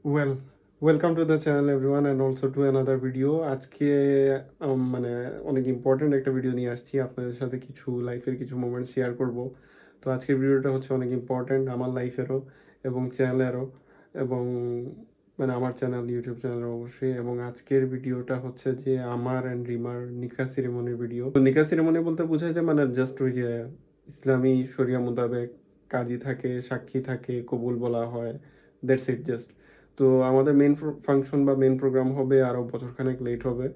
Well, welcome to the channel everyone and also to another video. আজকে মানে অনেক important একটা ভিডিও নিয়ে আসছি আপনাদের সাথে কিছু লাইফের কিছু মোমেন্ট শেয়ার করব। তো আজকের ভিডিওটা হচ্ছে অনেক ইম্পর্টেন্ট আমার লাইফেরও এবং চ্যানেলেরও এবং মানে আমার চ্যানেল ইউটিউব চ্যানেল অবশ্যই। এবং আজকের ভিডিওটা হচ্ছে যে আমার অ্যান্ড রিমার নিকাহ সেরেমনির ভিডিও। তো নিকাহ সেরেমনি বলতে বোঝায় যে মানে জাস্ট ওই যে ইসলামী শরিয়া মোতাবেক কাজী থাকে, সাক্ষী থাকে, কবুল বলা হয়, দ্যাটস ইট জাস্ট। তো আমাদের মেন ফাংশন বা মেন প্রোগ্রাম হবে আরও বছরখানেক লেট হবে।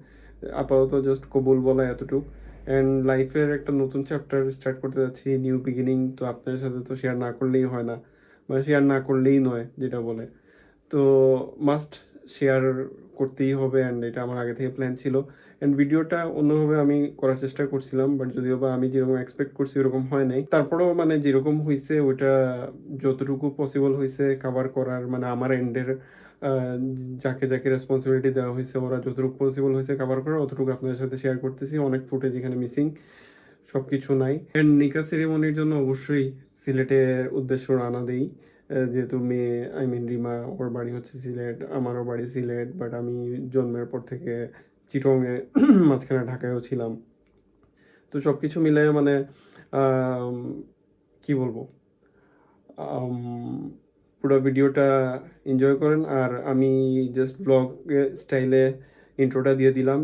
আপাতত জাস্ট কবুল বলা এতটুক। অ্যান্ড লাইফের একটা নতুন চ্যাপ্টার স্টার্ট করতে যাচ্ছি, নিউ বিগিনিং। তো আপনাদের সাথে তো শেয়ার না করলেই হয় না, বা শেয়ার না করলেই নয় যেটা বলে। তো মাস্ট শেয়ার করতেই হবে, অ্যান্ড এটা আমার আগে থেকে প্ল্যান ছিল। অ্যান্ড ভিডিওটা অন্যভাবে আমি করার চেষ্টা করছিলাম, বাট যদিও বা আমি যেরকম এক্সপেক্ট করছি ওরকম হয় নাই। তারপরেও মানে যেরকম হয়েছে ওইটা যতটুকু পসিবল হয়েছে কাভার করার, মানে আমার এন্ডের যাকে যাকে রেসপন্সিবিলিটি দেওয়া হয়েছে ওরা যতটুকু পসিবল হয়েছে কাভার করার অতটুকু আপনাদের সাথে শেয়ার করতেছি। অনেক ফুটেজ এখানে মিসিং, সব কিছু নাই। অ্যান্ড নিকাহ সেরেমনির জন্য অবশ্যই সিলেটের উদ্দেশ্য রানা দেই, যেহেতু মেয়ে রিমা, ওর বাড়ি হচ্ছে সিলেট, আমারও বাড়ি সিলেট, বাট আমি জন্মের পর থেকে চিটংয়ে মাঝখানে ঢাকায়ও ছিলাম। তো সব কিছু মিলে মানে কি বলবো, পুরো ভিডিওটা এনজয় করেন। আর আমি জাস্ট ব্লগ স্টাইলে ইন্ট্রোটা দিয়ে দিলাম।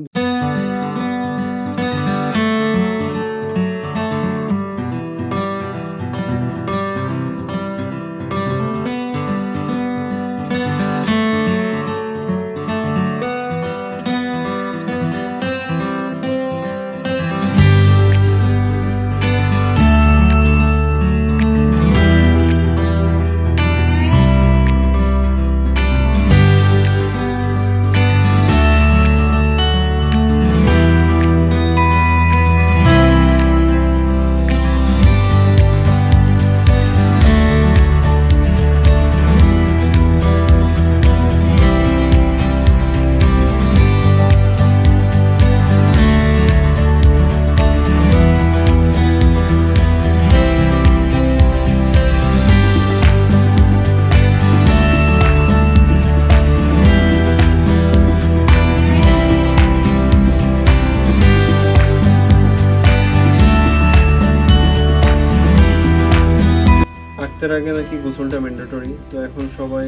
আক্তার আগে নাকি গোসলটা ম্যান্ডেটরি, তো এখন সবাই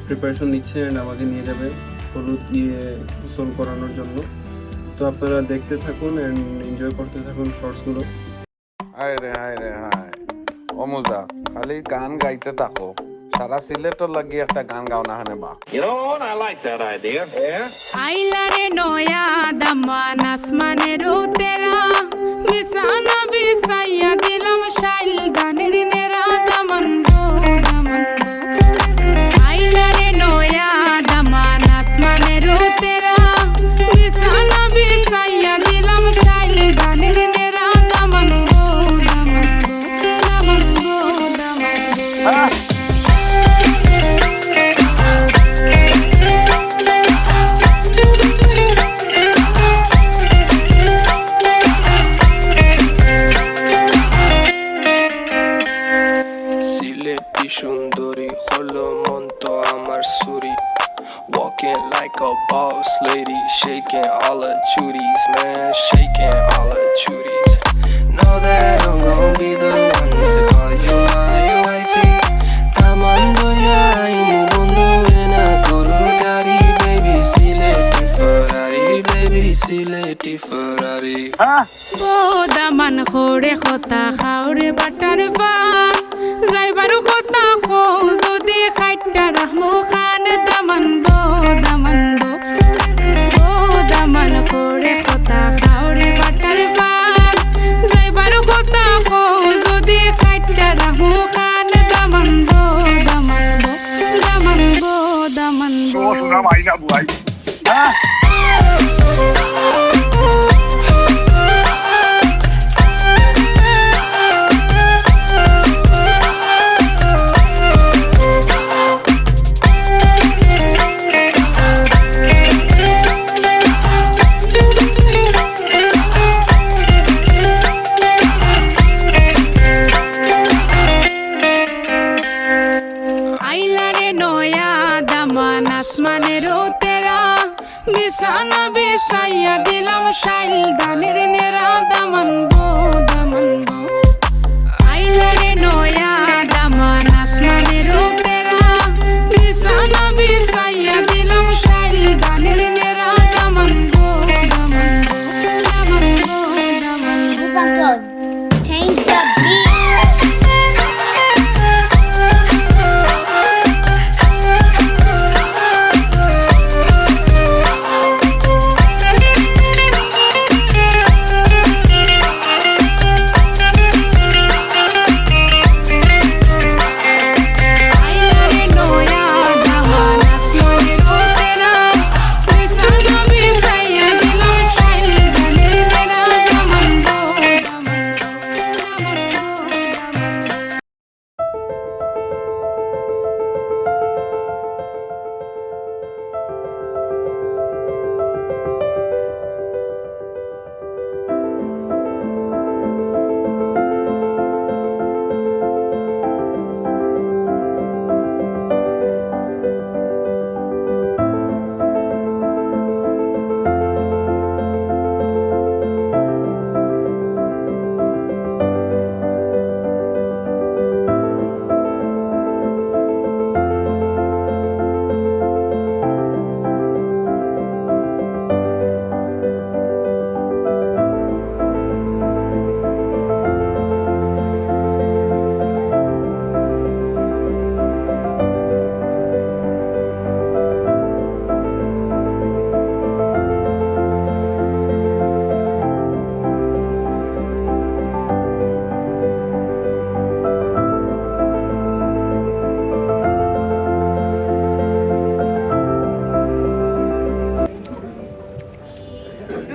প্রিপারেশন নিচ্ছে অ্যান্ড আমাকে নিয়ে যাবে হলুদ দিয়ে গোসল করানোর জন্য। তো আপনারা দেখতে থাকুন অ্যান্ড এনজয় করতে থাকুন শর্টসগুলো। হায় রে হায় ও মুজা, খালি গান গাইতে থাকো, সারা সিলেটর লাগি একটা গান গাও না হানে বা। You know what? I like that idea. Yeah. আইলারে নয়া দামান আসমানের উতেরা বিছানা বিছাইয়া দিলাম শাইল গানের নেরা দামান গো দামান গো। আইলারে নয়া দামান আসমানের উতেরা বিছানা বিছাইয়া দিলাম শাইল গানের নেরা দামান গো দামান গো দামান গো দামান গো। সিলেটি সুন্দরী হলো মন তো আমার সুরি, walking like a boss lady, shaking all her chuties, man, shaking all her chuties. Know that I'm gon' be the one to call you my wifey. Tamando ya imu bondo ena guru gari, baby Sileti Ferrari, baby Sileti Ferrari. O Daman খোরে খতা খাওরে butter fun যাইবারু খতা খো যদি খাইটা রাহমু খান দামান বো দামান বো। ও দামান খোরে খতা খাওরে butter fun যাইবারু খতা খো যদি খাইটা রাহমু খান দামান বো দামান বো দামান বো দামান বো। আইলারে নয়া দাম দামান আসমানেরও তেরা বিছানা বিছাইয়া দিলাম শাইল দানের নেরা দামান বো আইলারে নয়া দামান আসমানেরও তেরা বিছানা বিছাইয়া দিলাম শাইল দানের নেরা দামান বো Move on, go. Change the beat. আইলারে নয়া দামান আসমানেরও তেরা বিছানা বিছাইয়া দিলাম শাইল দানের নেরা দামান বো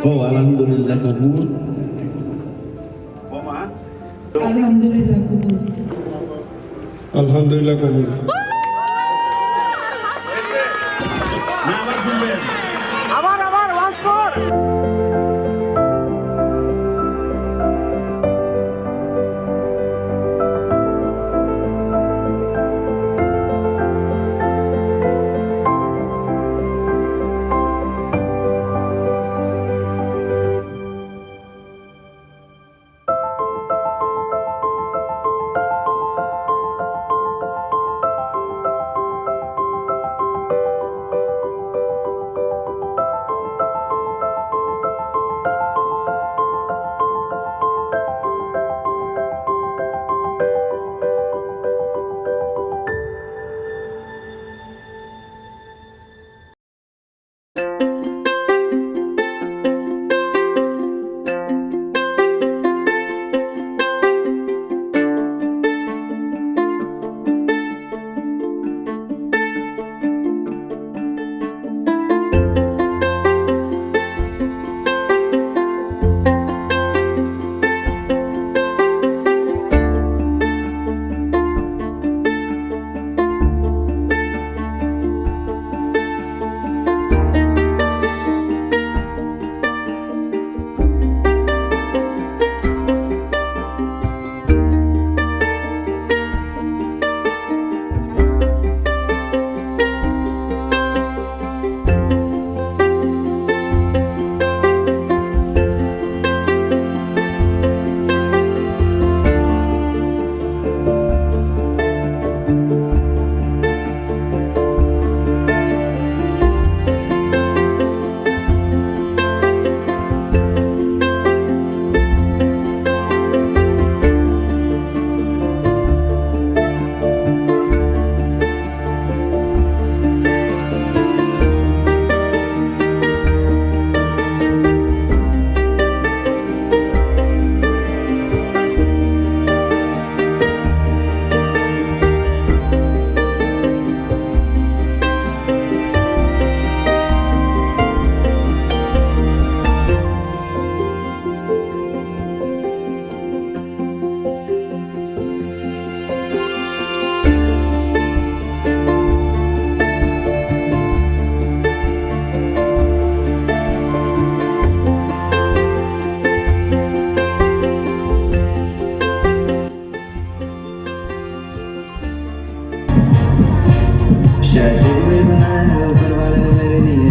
Oh, alhamdulillah kabul. আলহামদুলিল্লাহ কবুল। shadow ही बनाया है ऊपर वाले ने मेरे लिए,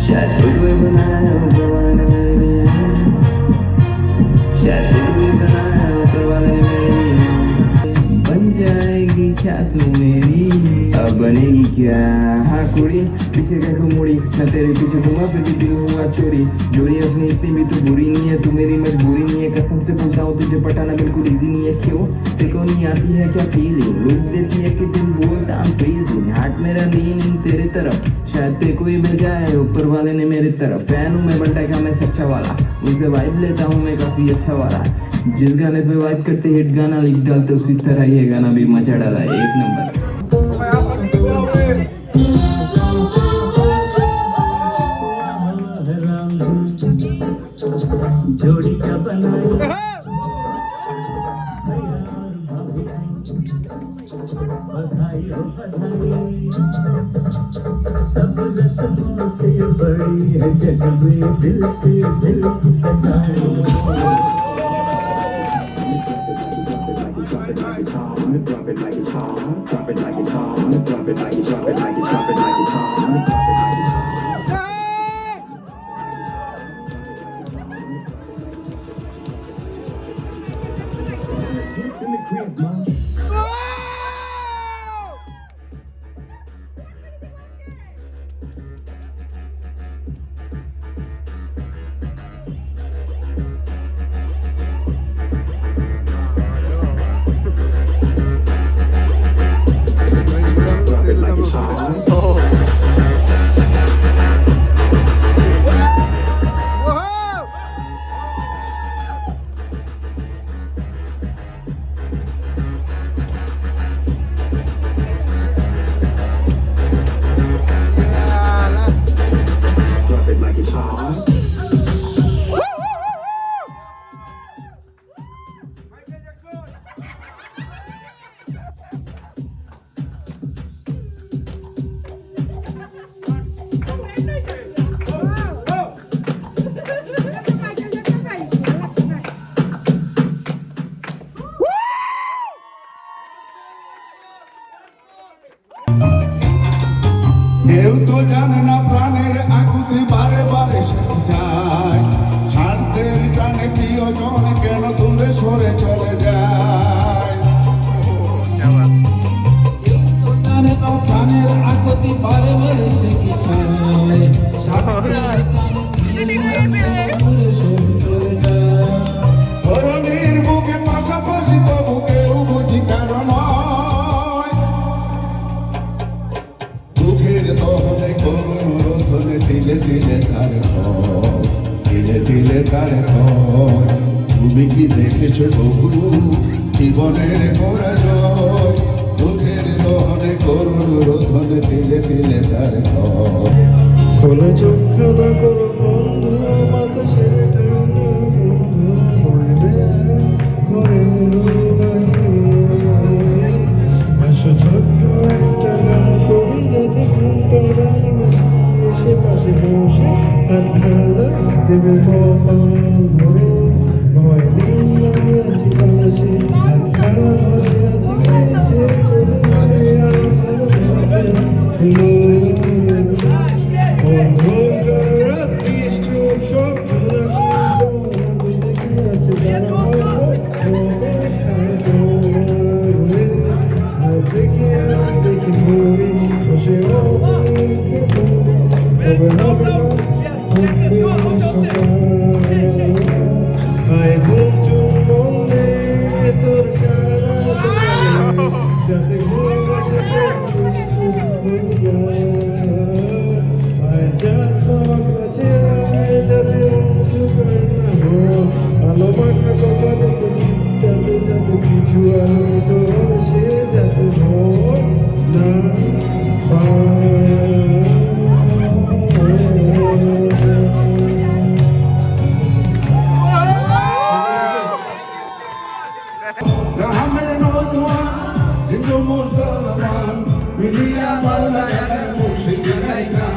शायद तुझको ही बनाया है ऊपर वाले ने मेरे लिए, शायद तुझको ही बनाया है ऊपर वाले ने मेरे लिए। बन जाएगी क्या तू मेरी, अब बनेगी क्या हाँ कुड़ी, पीछे क्या मुड़ी मैं तेरे पीछे घूमा फिर भी दिल हुआ चोरी, जोड़ी अपनी इतनी भी तो बुरी नहीं है, तू मेरी मजबूरी नहीं है, कसम से बोलता हूँ तुझे पटाना बिल्कुल इजी नहीं है। क्यों तेरे को नहीं आती है क्या फीलिंग, लुक देती है कि तुम बोलता I'm freezing, हार्ट मेरा लीन इन तेरे तरफ, शायद तेरे को ही भेजा है ऊपर वाले ने मेरे तरफ। फैन हूँ मैं बंटा का मैं सच्चा वाला, उनसे वाइब लेता हूँ मैं काफी अच्छा वाला, जिस गाने पे वाइब करते हिट गाना लिख डालते उसी तरह ये गाना भी मचा डाला एक नंबर। जोड़ी का बनाई बधाई हो बधाई, सब रस्मों से बड़ी है जग में दिल से दिल की सगाई। Drop it like it's hot, drop it like it's hot, drop it like it's hot, drop it like it's hot, drop it like it's hot, drop it like it's hot. Hips in the crib, mom. Drop it like it's hot. Drop it like it's hot. কেউ তো জানে না প্রাণের আকুতি বারে বারে সেটে যায়, স্বার্থের টানে প্রিয়জন কেন দূরে সরে চলে যায়। কেউ তো জানে না প্রাণের আকুতি বারে বারে সেটে যায়, স্বার্থের টানে প্রিয়জন কেন দূরে সরে চলে যায়। ধরনীর বুকে পাশাপাশি তবু কেউ বুঝি কারণ দুঃখের দহনে করুণ রোধনে দিলে দিলে তার ভয়, দিলে দিলে তার ভয়। তুমি কি দেখেছো প্রভু জীবনের পরাজয়, দুঃখের দহনে করুণ রোধনে দিলে দিলে তার ভয়। খোলা চোখ না করো বন্ধু, বাতাসের ঠান্ডা বন্ধু পড়বে করে আসো ছোট্ট একটা গান করি যাতে ঘুম পাড়াই এসে পাশে বসে হাত খেলা দেবে কপাল ভরে। ভয় নেই আমি আছি পাশে, হাত খেলা ভরে আছি কাছে করে আমার কিছু আমি তো সে যাতে না हमें नौजवान हिंदू मुसलमान मिलिया बांग्ला जाकर मुर्शिद गायका,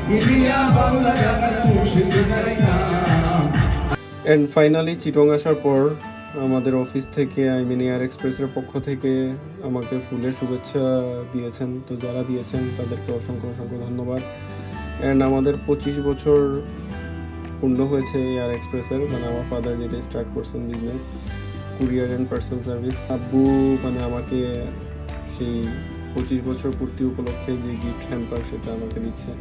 मिलिया बांग्ला जाकर मुर्शिद गायका। অ্যান্ড ফাইনালি চিটং আসার পর আমাদের অফিস থেকে এয়ার এক্সপ্রেসের পক্ষ থেকে আমাকে ফুলের শুভেচ্ছা দিয়েছেন। তো যারা দিয়েছেন তাদেরকে অসংখ্য অসংখ্য ধন্যবাদ। অ্যান্ড আমাদের 25 বছর পূর্ণ হয়েছে এয়ার এক্সপ্রেসের, মানে আমার ফাদার যেটা স্টার্ট করছেন business courier and parcel service. আব্বু মানে আমাকে সেই 25 বছর পূর্তি উপলক্ষে যে গিফট হ্যাম্পার সেটা আমাকে দিচ্ছে।